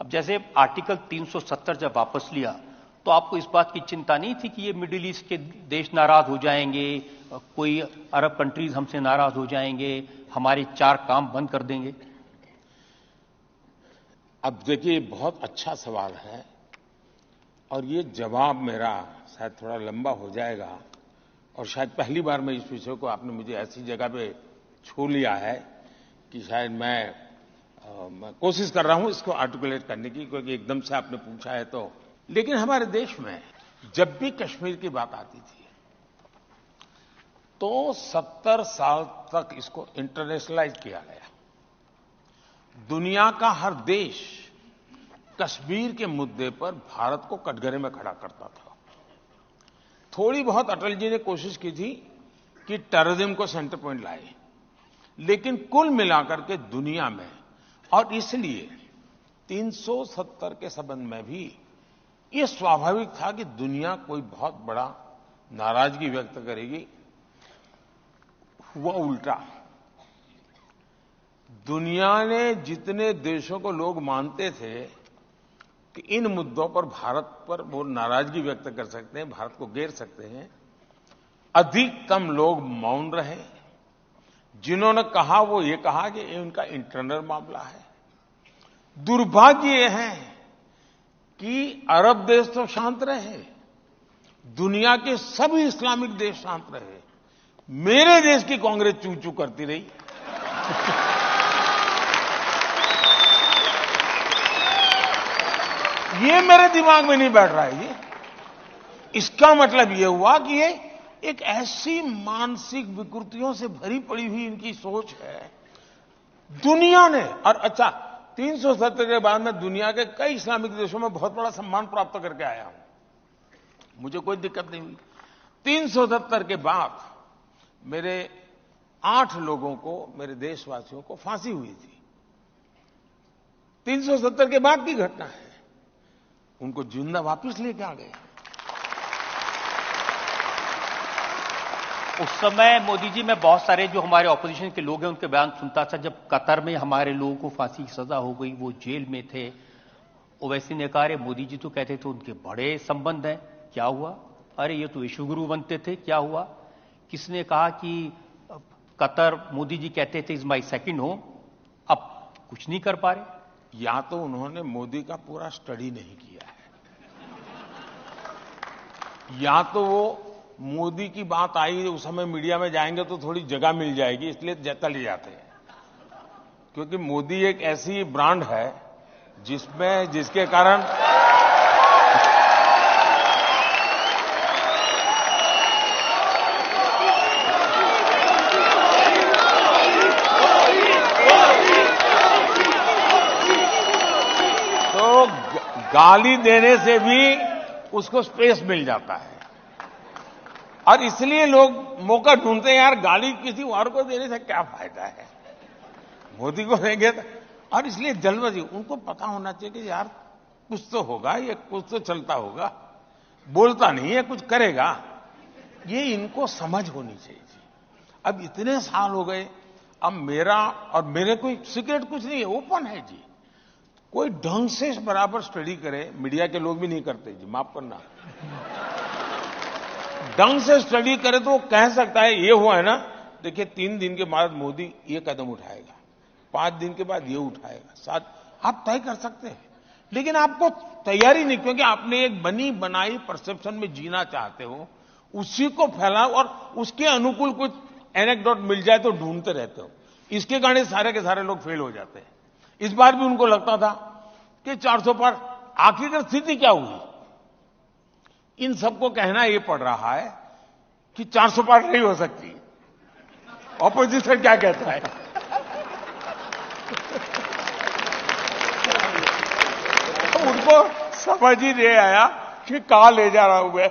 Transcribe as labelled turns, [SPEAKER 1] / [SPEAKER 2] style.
[SPEAKER 1] जैसे आर्टिकल 370 जब वापस लिया तो आपको इस बात की चिंता नहीं थी कि ये मिडिल ईस्ट के देश नाराज हो जाएंगे, कोई अरब कंट्रीज हमसे नाराज हो जाएंगे, हमारे 4 काम बंद कर देंगे?
[SPEAKER 2] अब देखिए, बहुत अच्छा सवाल है और ये जवाब मेरा शायद थोड़ा लंबा हो जाएगा और शायद पहली बार मैं इस विषय को आपने मुझे ऐसी जगह पे छू लिया है कि शायद मैं कोशिश कर रहा हूं इसको आर्टिकुलेट करने की, क्योंकि एकदम से आपने पूछा है तो। लेकिन हमारे देश में जब भी कश्मीर की बात आती थी तो 70 साल तक इसको इंटरनेशनलाइज किया गया। दुनिया का हर देश कश्मीर के मुद्दे पर भारत को कटघरे में खड़ा करता था। थोड़ी बहुत अटल जी ने कोशिश की थी कि टेररिज्म को सेंटर पॉइंट लाए, लेकिन कुल मिलाकर के दुनिया में, और इसलिए 370 के संबंध में भी यह स्वाभाविक था कि दुनिया कोई बहुत बड़ा नाराजगी व्यक्त करेगी। हुआ उल्टा। दुनिया ने जितने देशों को लोग मानते थे कि इन मुद्दों पर भारत पर वो नाराजगी व्यक्त कर सकते हैं, भारत को घेर सकते हैं, अधिकतम लोग मौन रहे। जिन्होंने कहा वो ये कहा कि ये उनका इंटरनल मामला है। दुर्भाग्य ये है कि अरब देश तो शांत रहे, दुनिया के सभी इस्लामिक देश शांत रहे, मेरे देश की कांग्रेस चू चू करती रही। ये मेरे दिमाग में नहीं बैठ रहा है। ये इसका मतलब ये हुआ कि ये एक ऐसी मानसिक विकृतियों से भरी पड़ी हुई इनकी सोच है दुनिया ने। और अच्छा, 370 के बाद में दुनिया के कई इस्लामिक देशों में बहुत बड़ा सम्मान प्राप्त करके आया हूं, मुझे कोई दिक्कत नहीं हुई। 370 के बाद मेरे 8 लोगों को, मेरे देशवासियों को फांसी हुई थी। 370 के बाद की घटना है। उनको जिंदा वापस लेके आ गए।
[SPEAKER 1] उस समय मोदी जी, मैं बहुत सारे जो हमारे ऑपोजिशन के लोग हैं उनके बयान सुनता था। जब कतर में हमारे लोगों को फांसी की सजा हो गई, वो जेल में थे, ओवैसी ने कहा अरे मोदी जी तो कहते थे उनके बड़े संबंध हैं, क्या हुआ? अरे ये तो विश्वगुरु बनते थे, क्या हुआ? किसने कहा कि कतर, मोदी जी कहते थे इज माई सेकंड होम, अब कुछ नहीं कर पा रहे?
[SPEAKER 2] या तो उन्होंने मोदी का पूरा स्टडी नहीं किया है, या तो वो मोदी की बात आई उस समय मीडिया में जाएंगे तो थोड़ी जगह मिल जाएगी इसलिए चले जाते हैं। क्योंकि मोदी एक ऐसी ब्रांड है जिसके कारण तो गाली देने से भी उसको स्पेस मिल जाता है। और इसलिए लोग मौका ढूंढते हैं, यार गाली किसी और को देने से क्या फायदा है, मोदी को देंगे तो। और इसलिए जल्दबाजी, उनको पता होना चाहिए कि यार कुछ तो होगा, ये कुछ तो चलता होगा, बोलता नहीं है कुछ करेगा, ये इनको समझ होनी चाहिए जी। अब इतने साल हो गए, अब मेरा और मेरे कोई सीक्रेट कुछ नहीं है, ओपन है जी। कोई ढंग से बराबर स्टडी करे, मीडिया के लोग भी नहीं करते जी, माफ करना। ढंग से स्टडी करे तो वो कह सकता है ये हुआ है ना, देखिए 3 दिन के बाद मोदी ये कदम उठाएगा, 5 दिन के बाद ये उठाएगा, 7 आप तय कर सकते हैं। लेकिन आपको तैयारी नहीं, क्योंकि आपने एक बनी बनाई परसेप्शन में जीना चाहते हो, उसी को फैलाओ और उसके अनुकूल कुछ एनेक्डोट मिल जाए तो ढूंढते रहते हो। इसके कारण सारे के सारे लोग फेल हो जाते हैं। इस बार भी उनको लगता था कि 400 पार, आखिरकार स्थिति क्या हुई? इन सबको कहना यह पड़ रहा है कि 400 पार नहीं हो सकती। ऑपोजिशन क्या कहता है? उनको समझ ही नहीं आया कि कहां ले जा रहा हूं मैं।